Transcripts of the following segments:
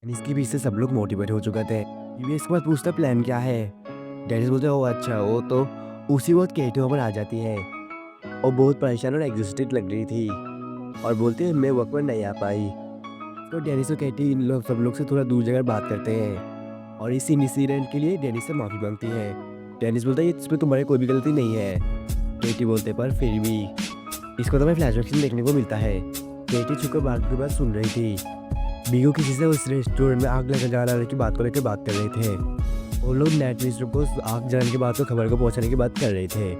इसके पीछे सब लोग मोटिवेट हो चुके थे। ये इसके बाद पूछता प्लान क्या है। डेनिस बोलते ओ अच्छा वो तो उसी वक्त केटी पर आ जाती है और बहुत परेशान और एग्जॉस्टेड लग रही थी और बोलती है मैं वर्क पर नहीं आ पाई। तो डेनिस और केटी इन लोग सब लोग से थोड़ा दूर जगह बात करते हैं और इस इंसिडेंट के लिए डेनिस से माफ़ी मांगती है। डेनिस बोलता है इसमें तुम्हारी कोई भी गलती नहीं है। केटी बोलते पर फिर भी इसको तो मैं फ्लैशबैक सीन देखने को मिलता है। केटी छुपकर बात की बात सुन रही थी। बीगू किसी से उस रेस्टोरेंट में आग लगा जाने की बात को लेकर बात कर रहे थे। वो लोग नेट मिस्टर को आग जलाने के बाद तो खबर को पहुंचाने की बात कर रहे थे।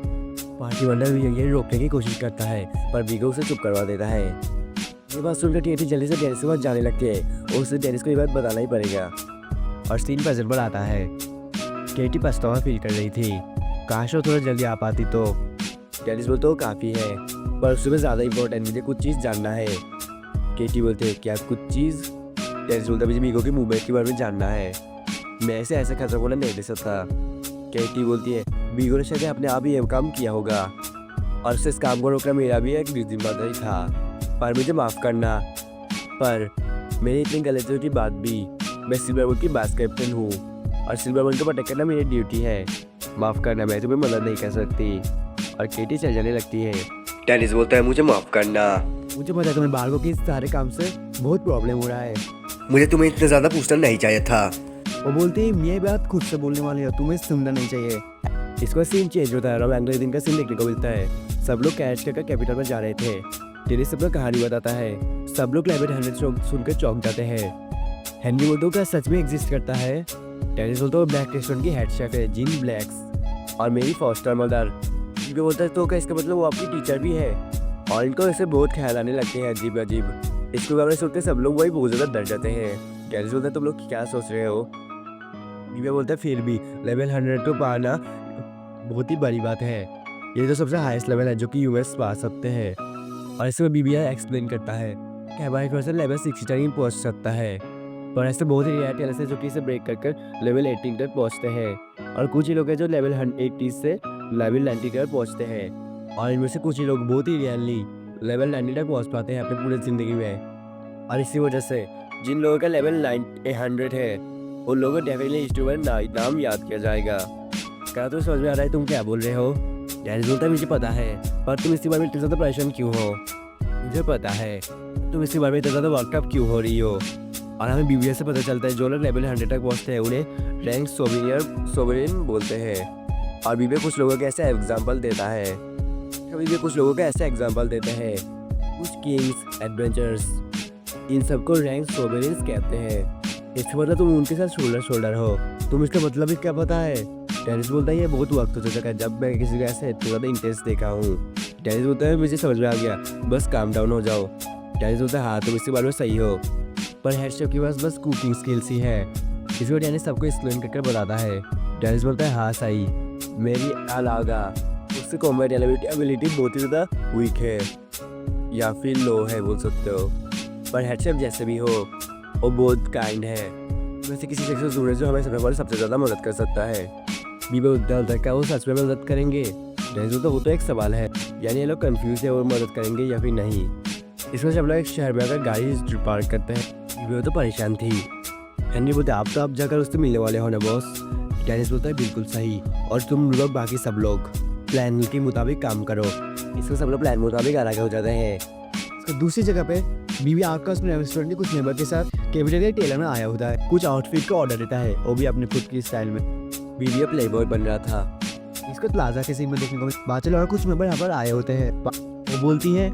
पार्टी वंडर भी ये रोकने की कोशिश करता है पर बीगू उसे चुप करवा देता है। ये बात सुनकर टीटी जल्दी से डेनिस के पास जाने लगती है और उसे डेनिस को ये बात बताना ही पड़ेगा। और सीन प्रेजेंट पर आता है। केटी पछतावा फील कर रही थी, काश वो थोड़ा जल्दी आ पाती तो। डेनिस बोलते वो काफ़ी है पर उससे ज़्यादा इम्पोर्टेंट मुझे कुछ चीज़ जानना है। केटी बोलते हैं क्या कुछ चीज़। डेनिस बोलता मुझे बीगो की मूवमेंट के बारे में जानना है, मैं ऐसे ऐसे खतरा को नहीं दे सकता। केटी बोलती है बीगो ने शायद अपने आप ही ये काम किया होगा और उसे इस काम को रोकना मेरा भी एक जिम्मेदारी था, पर मुझे माफ़ करना। पर मेरी इतनी गलतियों के बाद भी मैं सिल्वर बुल की वाइस कैप्टन हूँ और सिल्वर बुल को प्रोटेक्ट करना मेरी ड्यूटी है। माफ़ करना, मैं तुम्हें मदद नहीं कर सकती। और केटी चल जाने लगती है। डेनिस बोलता है मुझे माफ़ करना, मुझे पता है तुम्हें बालगो के इस सारे काम से बहुत प्रॉब्लम हो रहा है, मुझे तुम्हें इतना ज़्यादा पूछना नहीं चाहिए था। वो बोलती है ये बात खुद से बोलने वाली है, तुम्हें सुनना नहीं चाहिए। इसका सीन चेंज होता है और अगले दिन का सीन देखने को मिलता है। सब लोग कैश करके कैपिटल में जा रहे थे। डेनिस सब लोग कहानी बताता है। सब लोग लेवल 100 सुनकर चौंक जाते हैं। हेनरी बोलते क्या सच में एग्जिस्ट करता है। डेनिस बोलते वो ब्लैक रेस्टोरेंट की हेड शेफ है जिन ब्लैक्स और मेरी फॉस्टर मदर। जो बोलता है तो क्या इसका मतलब वो आपकी टीचर भी है और इनको ऐसे बहुत ख्याल आने लगते हैं अजीब अजीब। इसके बारे में सुनते सब लोग वही बहुत ज़्यादा डर जाते हैं। डेनिस बोलता है तुम लोग क्या सोच रहे हो। बीबी बोलता है फिर भी लेवल 100 को पाना बहुत ही बड़ी बात है, ये तो सबसे हाईएस्ट लेवल है जो कि यूएस पा सकते हैं। और इसमें बीबी एक्सप्लेन करता है कि हमारे पर्सन लेवल 60 तक पहुँच सकता है, पर ऐसे बहुत ही रेयर टैलेंट है जो कि इसे ब्रेक कर लेवल 18 तक पहुँचते हैं और कुछ ही लोग हैं जो लेवल 80 से लेवल 90 तक पहुँचते हैं और इनमें से कुछ ही लोग बहुत ही रेयरली लेवल 90 तक पहुँच पाते हैं अपनी पूरी ज़िंदगी में। और इसी वजह से जिन लोगों का लेवल 100 है उन लोगों को डेफिनेटली स्टूडेंट नाम याद किया जाएगा। क्या तुम्हें समझ में आ रहा है तुम क्या बोल रहे हो। डेनिस बोलता है मुझे पता है, पर तुम इसी बारे में इतनी ज़्यादा परेशान क्यों हो। मुझे पता है तुम इसी बारे में इतना ज़्यादा वर्कअप क्यों हो रही हो। और हमें बीबीए से पता चलता है जो लोग लेवल 100 तक पहुँचते हैं उन्हें रैंक सोवेरियन बोलते हैं। और बीबीए कुछ लोगों के ऐसे एग्जाम्पल देता है, कभी भी कुछ लोगों का ऐसे एग्जाम्पल देते हैं। कुछ किंग्स एडवेंचर्स इन सबको रैंक सोवेरियंस कहते हैं। इसका मतलब तुम उनके साथ शोल्डर हो। तुम इसका मतलब भी क्या पता है। डेनिस बोलता है ये बहुत वक्त हो चुका है जब मैं किसी का ऐसे इतना ज़्यादा इंटरेस्ट देखा हूँ। डेनिस बोलता है मुझे समझ में आ गया, बस काम डाउन हो जाओ। डेनिस बोलता है हाँ तुम इसके बारे में सही हो, पर हेड शेफ के पास बस कुकिंग स्किल्स ही है। इसको डेनिस सबको एक्सप्लेन करके बताता है। डेनिस बोलता है हाँ सही, मेरी अलागा उससे कॉम्बैट एबिलिटी बहुत ही ज़्यादा वीक है या फिर लो है बोल सकते हो, पर हेड शेफ जैसे भी हो वो बहुत काइंड है। वैसे किसी शख्स से जुड़े जो हमें समय पर सबसे ज़्यादा मदद कर सकता है। बीबी बोलता है क्या वो सच में मदद करेंगे। डेनिस बोलता वो तो एक सवाल है, यानी ये लोग कंफ्यूज है वो मदद करेंगे या फिर नहीं। इसमें सब लोग एक शहर में आकर गाड़ी पार्क करते हैं। बीबी तो परेशान थी। हेनरी बोलते आप तो अब जाकर उससे मिलने वाले हो ना बॉस। डेनिस बोलता है बिल्कुल सही, और तुम लोग बाकी सब लोग प्लान के मुताबिक काम करो। इसको सब लोग प्लान मुताबिक अलग हो जाते हैं। इसको दूसरी जगह पे बीबी आकाश में रेस्टोरेंट के कुछ मेंबर के साथ कैफेटेरिया टेलर में आया होता है। कुछ आउटफिट का ऑर्डर देता है, वो भी अपने खुद की स्टाइल में। बीबी प्लेबॉय बन रहा था। इसको प्लाजा के सीन में देखने को बाचल और कुछ मेंबर यहाँ पर आए होते हैं। वो बोलती है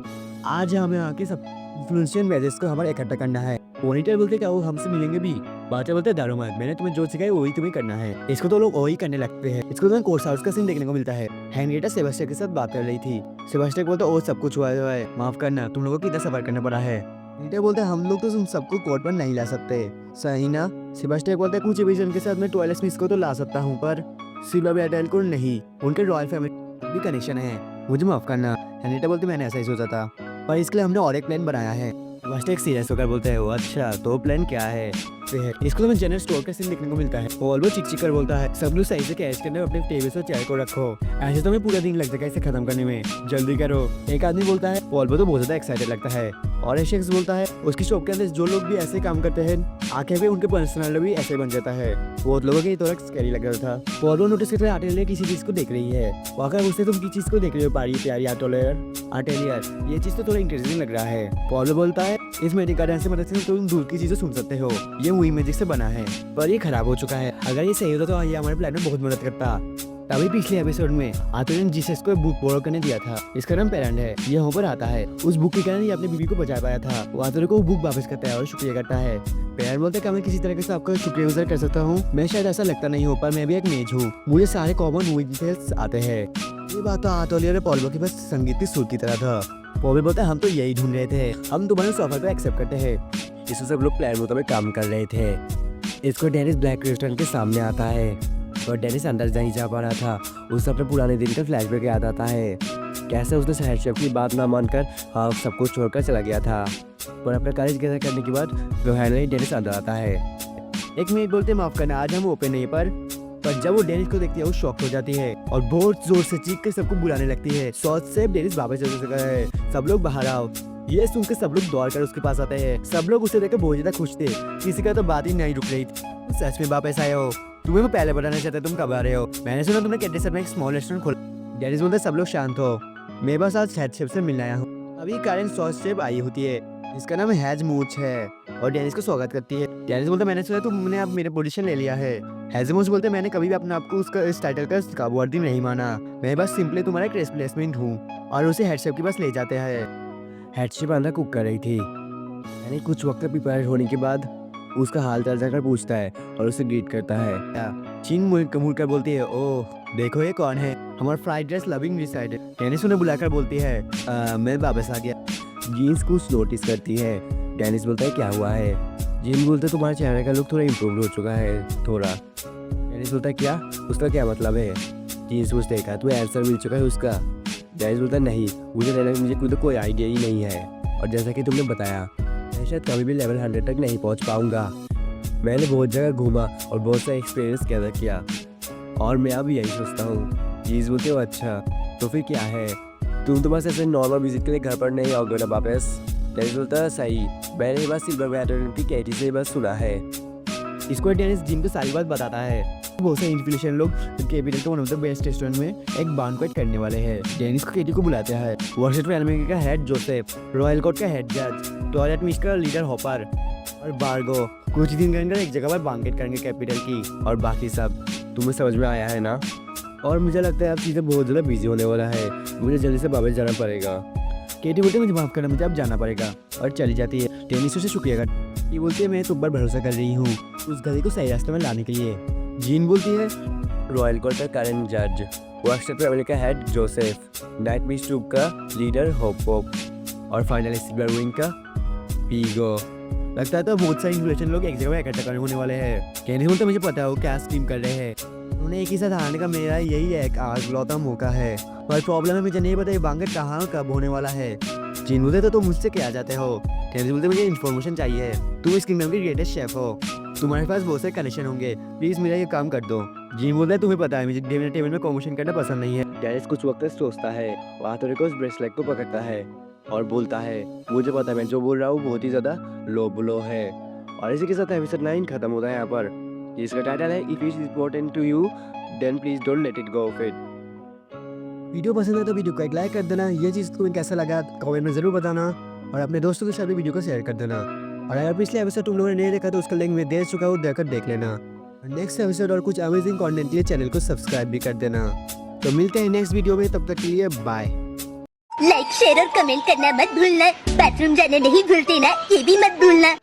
आज हमें आके सब इन्फ्लुएंशियल मैसेज को हमारे इकट्ठा करना है। पोनीटेल बोलते क्या वो हमसे मिलेंगे भी। बाचल बोलते दारू मत, मैंने तुम्हें जो सिखाया वही तुम्हें करना है। इसको तो लोग वही करने लगते हैं। इसको तो कोर्स हाउस का सीन देखने को मिलता है। हैनरिएटा सेबेस्टियन के साथ बात कर रही थी। सेबेस्टियन बोलता ओ सब कुछ हुआ है, माफ करना तुम लोगों को कितना सफर करना पड़ा है। हैनरिएटा बोलता है हम लोग तो तुम सबको कोर्ट पर नहीं ला सकते, सही ना। सेबेस्टियन बोलता है कुछ विजन के साथ मैं टॉयलेट में इसको तो ला सकता हूँ, पर सिल्वा बेटेल को नहीं, उनके रॉयल फैमिली भी कनेक्शन है, मुझे माफ करना। हैनरिएटा बोलते मैंने ऐसा ही सोचा था, पर इसके लिए हमने और एक प्लान बनाया है। मास्टर एक सीरियस होकर बोलता है, वो अच्छा तो प्लान क्या है? फिर इसको तो जनरल स्टोर का सीन देखने को मिलता है। पॉल्वो चिक चिक कर बोलता है, सब लोग सही से कैश करने अपने टेबल और चेयर को रखो, ऐसे तो हमें पूरा दिन लग जाएगा इसे खत्म करने में, जल्दी करो। एक आदमी बोलता है। पॉल्वो तो बहुत ज्यादा एक्साइटेड लगता है। और एशेक्स बोलता है, उसकी शॉप के अंदर जो लोग भी ऐसे काम करते हैं आंखें भी उनके पर्सनल भी ऐसे बन जाता है। बहुत लोगों के थोड़ा स्कैरी लग रहा था। पॉल्वो नोटिस करते आर्टेलियर किसी चीज को देख रही है। वाकर उससे तुम किस चीज को देख रही हो पारी प्यारी आर्टेलियर, ये चीज तो थोड़ा इंटरेस्टिंग लग रहा है। पॉल्वो बोलता है, इस मेडिका से मदद से तुम दूर की चीजें सुन सकते हो, ये मूवी मैजिक से बना है पर ये खराब हो चुका है। अगर ये सही होता तो ये हमारे प्लान में बहुत मदद करता। तभी पिछले एपिसोड में आतुर ने जीसस को बुक बोरो करने दिया था, इसका नाम पेरेंट है। ये यहाँ पर आता है, उस बुक के कारण ये अपनी बीवी को बचा पाया था। वो आतुर को बुक वापस करता है और शुक्रिया करता है। पेरेंट बोलते हैं, मैं किसी तरह से आपका शुक्रगुजार कर सकता हूँ। मैं शायद ऐसा लगता नहीं हूँ पर मैं भी एक मेज हूँ, मुझे सारे कॉमन वीकनेस आते हैं। ये बात तो आतोलिया और पॉल्वो के बस संगीत की सुर की तरह था। पॉल्वो बोलता है, हम तो यही ढूंढ रहे थे, हम तुम्हारे ऑफर को एक्सेप्ट करते हैं। इससे सब लोग प्लान में काम कर रहे थे। इसको डेनिस ब्लैक रेस्टोरेंट के सामने आता है और डेनिस अंदर नहीं जा पा रहा था। उसे अपने पुराने दिन का फ्लैशबैक याद आता है, कैसे उसने शहर शेफ की बात ना मानकर सब कुछ छोड़कर चला गया था। पर अपना कॉलेज गैदर करने के बाद फाइनली डेनिस अंदर आता है। एक मिनट बोलते, माफ करना आज हम ओपन नहीं। पर जब वो डेनिस को देखती है वो शॉक हो जाती है और बहुत जोर से चीख कर सबको बुलाने लगती है। सॉस से डेनिस वापस चल सका है, सब लोग बाहर आओ। ये सुनकर सब लोग दौड़ कर उसके पास आते हैं। सब लोग उसे देखकर बहुत ज्यादा खुश थे, किसी का तो बात ही नहीं रुक रही थी। सच में वापस आए हो? तुम्हें मैं पहले बताना चाहता तुम कब आ रहे हो? मैंने सुना तुमने कैंटीन में एक स्मॉल रेस्टोरेंट खोला। डेनिस बोलते, सब लोग शांत हो, मैं बस आज हेड शेफ से मिलने आया हूँ। अभी कारण सॉस शेफ आई होती है, जिसका नाम हैज मूच है और डेनिस को स्वागत करती है। डेनिस बोलता, मैंने सुना तुमने अब मेरे पोजीशन ले लिया है। हैज मूच बोलते, मैंने कभी भी अपने आप को उसका इस टाइटल का वर्दी नहीं माना, मैं बस सिंपली तुम्हारा एक रिप्लेसमेंट हूँ। और उसे हेड शेफ के पास ले जाते हैं। हेड शेफ अंदर कुक कर रही थी। यानी कुछ वक्त प्रिपेयर होने के बाद उसका हाल चाल जाकर पूछता है और उसे ग्रीट करता है। चीन मुड़ कर बोलती है, ओह देखो ये कौन है, हमारा फ्राइड राइस लविंग रिसाइड। डेनिस उन्हें बुलाकर बोलती है, मैं वापस आ गया। जीन्स कुछ नोटिस करती है। डेनिस बोलता है, क्या हुआ है? जीन बोलते, तुम्हारे चेहरे का लुक थोड़ा इम्प्रूव हो चुका है थोड़ा। डेनिस बोलता है, क्या? उसका क्या मतलब है? जीन्स पूछते हैं, तुम्हें आंसर मिल चुका है उसका? डेनिस बोलता है, नहीं मुझे खुद कोई आइडिया ही नहीं है, और जैसा कि तुमने बताया मैं शायद कभी भी लेवल 100 तक नहीं पहुंच पाऊंगा। मैंने बहुत जगह घूमा और बहुत सा एक्सपीरियंस गैदर किया और मैं अब यही सोचता हूँ। जीन्स बोलते हो, अच्छा तो फिर क्या है? तुम तो बस ऐसे नॉर्मल विजिट के लिए घर पर नहीं आओगे ना वापस? डेनिस बोलता है, सही, मैंने बस सिल्वर वेटरन की कैटी से बस सुना है। इसको डेनिस जिन को सारी बात बताता है। बहुत से इन्फ्लुएंसर लोग कैपिटल के one of the best restaurant में एक बैंक्वेट करने वाले हैं। डेनिस को केटी को बुलाते हैं। वर्कशॉप एनिमे का हेड जोसेफ, रॉयल कोर्ट का हेड जज, टॉयलेट मिस का लीडर हॉपर और बार्गो कुछ दिन के अंदर एक जगह पर बैंक्वेट करेंगे कैपिटल की। और बाकी सब तुम्हें समझ में आया है ना? और मुझे लगता है अब चीज़ें बहुत ज़्यादा बिजी होने वाला है, मुझे जल्दी से वापस जाना पड़ेगा। केटी बोलती है, मुझे माफ़ करना, मुझे अब जाना पड़ेगा, और चली जाती है। डेनिस उसे शुक्रिया करती। ये बोलती है, मैं तुम पर भरोसा कर रही हूँ उस गधी को सही रास्ते में लाने के लिए। जीन बोलती है, रॉयल कोर्ट का करंट जज, वर्कशॉप फैमिली का head Joseph, night miss troupe का लीडर होप और फाइनली सिल्वर विंग का पीगो। लगता है तो बहुत सारे इन्फ्लुएंसर लोग एक जगह इकट्ठा करने होने वाले हैं। डेनिस बोलता है, मुझे पता है वो क्या स्कीम कर रहे हैं, उन्हें एक ही साथ आने का मेरा यही एक आखिरलौता मौका है, पर प्रॉब्लम है मुझे नहीं पता ये बैंक्वेट कहाँ कब होने वाला है। जीन बोलते, तो तुम मुझसे क्या चाहते हो? डेनिस बोलते, मुझे इन्फॉर्मेशन चाहिए, तुम इस किंगडम के ग्रेटेस्ट शेफ हो, तुम्हारे पास बहुत से कनेक्शन होंगे, प्लीज मेरा ये काम कर दो। जीन बोलता है, तुम्हें पता है मुझे टेबल में कॉम्बिनेशन करना पसंद नहीं है। डेनिस कुछ वक्त सोचता है, वहाँ को उस ब्रेसलेट को पकड़ता है और बोलता है, मुझे पता है मैं जो बोल रहा हूँ बहुत ही ज़्यादा लो ब्लो है। और इसी के साथ एपिसोड 9 खत्म होता है यहाँ पर, जिसका टाइटल है if it is important to you then please don't let it go of it. Video पसंद है तो वीडियो को एक लाइक कर देना, ये चीज़ तुम्हें कैसा लगा कमेंट में ज़रूर बताना, और अपने दोस्तों के साथ भी वीडियो को शेयर कर देना। और अगर पिछले एपिसोड तुम लोगों ने नहीं देखा तो उसका लिंक मैं दे चुका हूँ, देखकर देख लेना। नेक्स्ट एपिसोड और कुछ अमेजिंग कंटेंट के लिए चैनल को सब्सक्राइब भी कर देना। तो मिलते हैं नेक्स्ट वीडियो में, तब तक के लिए बाय। लाइक शेयर और कमेंट करना मत भूलना, बाथरूम जाना नहीं भूलते ना, ये भी मत भूलना।